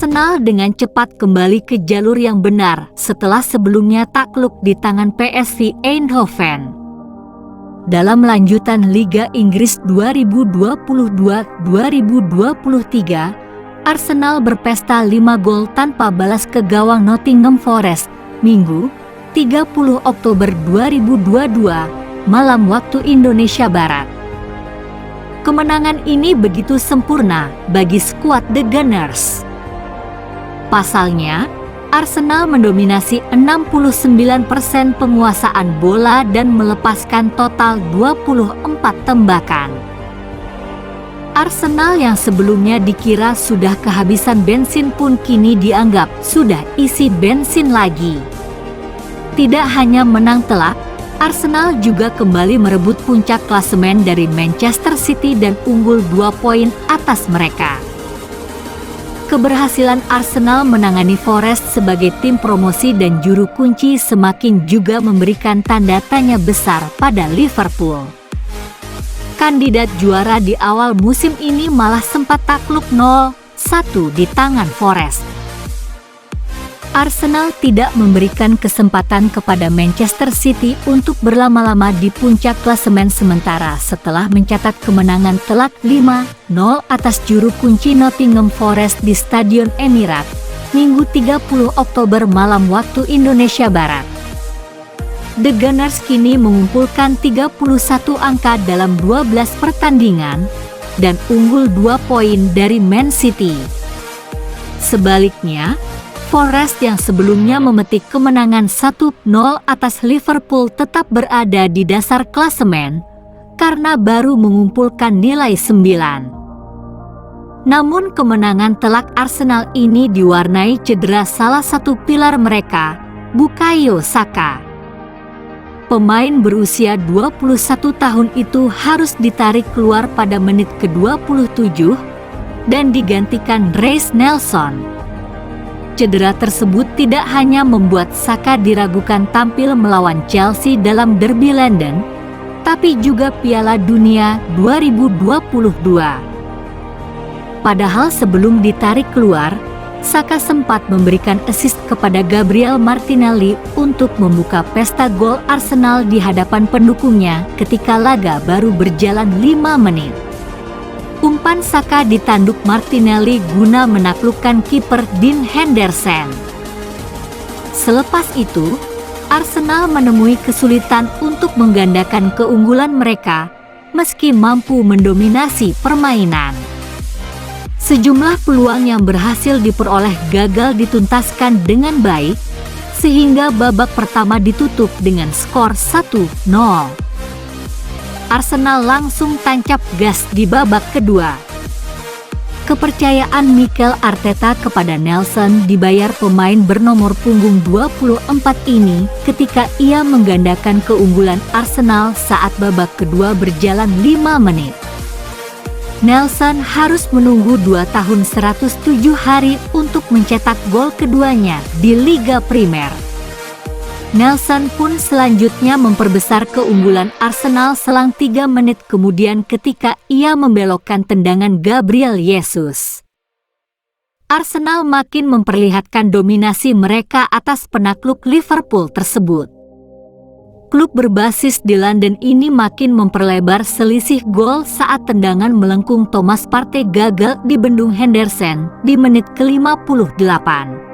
Arsenal dengan cepat kembali ke jalur yang benar setelah sebelumnya takluk di tangan PSV Eindhoven. Dalam lanjutan Liga Inggris 2022-2023, Arsenal berpesta 5 gol tanpa balas ke gawang Nottingham Forest, Minggu, 30 Oktober 2022, malam waktu Indonesia Barat. Kemenangan ini begitu sempurna bagi skuad The Gunners. Pasalnya, Arsenal mendominasi 69% penguasaan bola dan melepaskan total 24 tembakan. Arsenal yang sebelumnya dikira sudah kehabisan bensin pun kini dianggap sudah isi bensin lagi. Tidak hanya menang telak, Arsenal juga kembali merebut puncak klasemen dari Manchester City dan unggul 2 poin atas mereka. Keberhasilan Arsenal menangani Forest sebagai tim promosi dan juru kunci semakin juga memberikan tanda tanya besar pada Liverpool. Kandidat juara di awal musim ini malah sempat takluk 0-1 di tangan Forest. Arsenal tidak memberikan kesempatan kepada Manchester City untuk berlama-lama di puncak klasemen sementara setelah mencatat kemenangan telak 5-0 atas juru kunci Nottingham Forest di Stadion Emirates, Minggu 30 Oktober malam waktu Indonesia Barat. The Gunners kini mengumpulkan 31 angka dalam 12 pertandingan dan unggul 2 poin dari Man City. Sebaliknya, Forest yang sebelumnya memetik kemenangan 1-0 atas Liverpool tetap berada di dasar klasemen karena baru mengumpulkan nilai 9. Namun kemenangan telak Arsenal ini diwarnai cedera salah satu pilar mereka, Bukayo Saka. Pemain berusia 21 tahun itu harus ditarik keluar pada menit ke-27 dan digantikan Reiss Nelson. Cedera tersebut tidak hanya membuat Saka diragukan tampil melawan Chelsea dalam derby London, tapi juga Piala Dunia 2022. Padahal sebelum ditarik keluar, Saka sempat memberikan assist kepada Gabriel Martinelli untuk membuka pesta gol Arsenal di hadapan pendukungnya ketika laga baru berjalan 5 menit. Umpan Saka ditanduk Martinelli guna menaklukkan kiper Dean Henderson. Selepas itu, Arsenal menemui kesulitan untuk menggandakan keunggulan mereka meski mampu mendominasi permainan. Sejumlah peluang yang berhasil diperoleh gagal dituntaskan dengan baik, sehingga babak pertama ditutup dengan skor 1-0. Arsenal langsung tancap gas di babak kedua. Kepercayaan Mikel Arteta kepada Nelson dibayar pemain bernomor punggung 24 ini ketika ia menggandakan keunggulan Arsenal saat babak kedua berjalan 5 menit. Nelson harus menunggu 2 tahun 107 hari untuk mencetak gol keduanya di Liga Primer. Nelson pun selanjutnya memperbesar keunggulan Arsenal selang 3 menit kemudian ketika ia membelokkan tendangan Gabriel Jesus. Arsenal makin memperlihatkan dominasi mereka atas penakluk Liverpool tersebut. Klub berbasis di London ini makin memperlebar selisih gol saat tendangan melengkung Thomas Partey gagal dibendung Henderson di menit ke-58.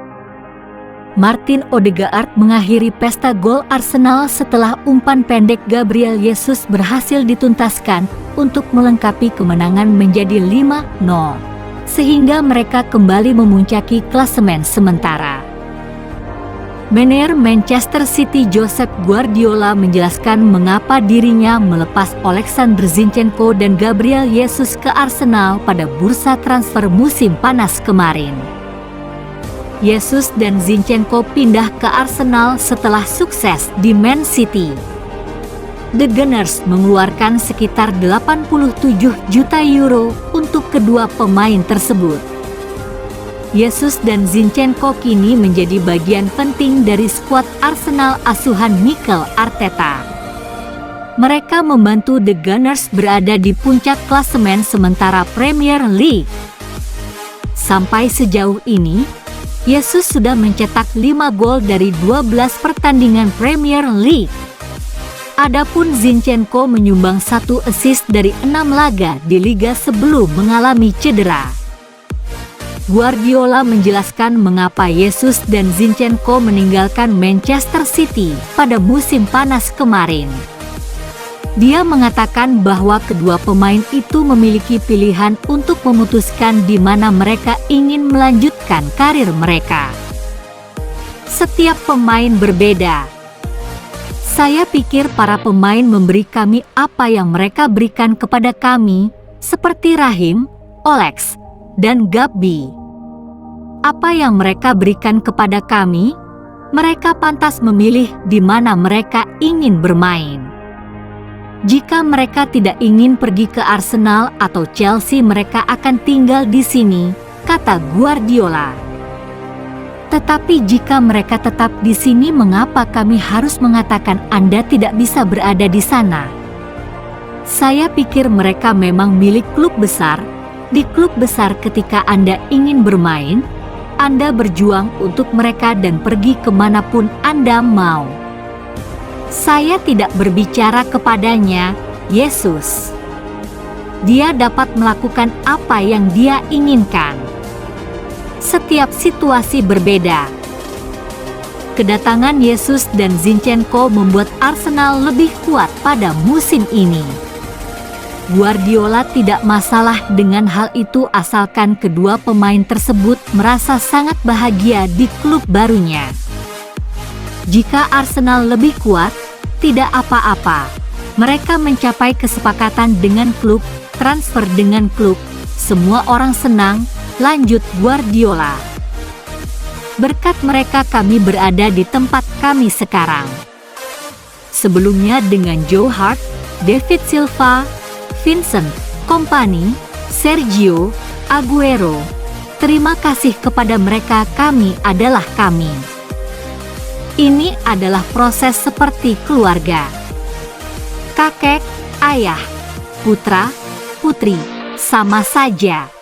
Martin Odegaard mengakhiri pesta gol Arsenal setelah umpan pendek Gabriel Jesus berhasil dituntaskan untuk melengkapi kemenangan menjadi 5-0, sehingga mereka kembali memuncaki klasemen sementara. Manajer Manchester City Josep Guardiola menjelaskan mengapa dirinya melepas Oleksandr Zinchenko dan Gabriel Jesus ke Arsenal pada bursa transfer musim panas kemarin. Jesus dan Zinchenko pindah ke Arsenal setelah sukses di Man City. The Gunners mengeluarkan sekitar 87 juta euro untuk kedua pemain tersebut. Jesus dan Zinchenko kini menjadi bagian penting dari skuad Arsenal asuhan Mikel Arteta. Mereka membantu The Gunners berada di puncak klasemen sementara Premier League. Sampai sejauh ini, Yesus sudah mencetak 5 gol dari 12 pertandingan Premier League. Adapun Zinchenko menyumbang 1 assist dari 6 laga di liga sebelum mengalami cedera. Guardiola menjelaskan mengapa Jesus dan Zinchenko meninggalkan Manchester City pada musim panas kemarin. Dia mengatakan bahwa kedua pemain itu memiliki pilihan untuk memutuskan di mana mereka ingin melanjutkan karir mereka. Setiap pemain berbeda. Saya pikir para pemain memberi kami apa yang mereka berikan kepada kami, seperti Raheem, Olex, dan Gabby. Apa yang mereka berikan kepada kami, mereka pantas memilih di mana mereka ingin bermain. Jika mereka tidak ingin pergi ke Arsenal atau Chelsea, mereka akan tinggal di sini, kata Guardiola. Tetapi jika mereka tetap di sini, mengapa kami harus mengatakan Anda tidak bisa berada di sana? Saya pikir mereka memang milik klub besar. Di klub besar, ketika Anda ingin bermain, Anda berjuang untuk mereka dan pergi kemanapun Anda mau. Saya tidak berbicara kepadanya, Yesus. Dia dapat melakukan apa yang dia inginkan. Setiap situasi berbeda. Kedatangan Yesus dan Zinchenko membuat Arsenal lebih kuat pada musim ini. Guardiola tidak masalah dengan hal itu asalkan kedua pemain tersebut merasa sangat bahagia di klub barunya. Jika Arsenal lebih kuat, tidak apa-apa. Mereka mencapai kesepakatan dengan klub, transfer dengan klub, semua orang senang, lanjut Guardiola. Berkat mereka kami berada di tempat kami sekarang. Sebelumnya dengan Joe Hart, David Silva, Vincent Kompany, Sergio Aguero. Terima kasih kepada mereka, kami adalah kami. Ini adalah proses seperti keluarga. Kakek, ayah, putra, putri, sama saja.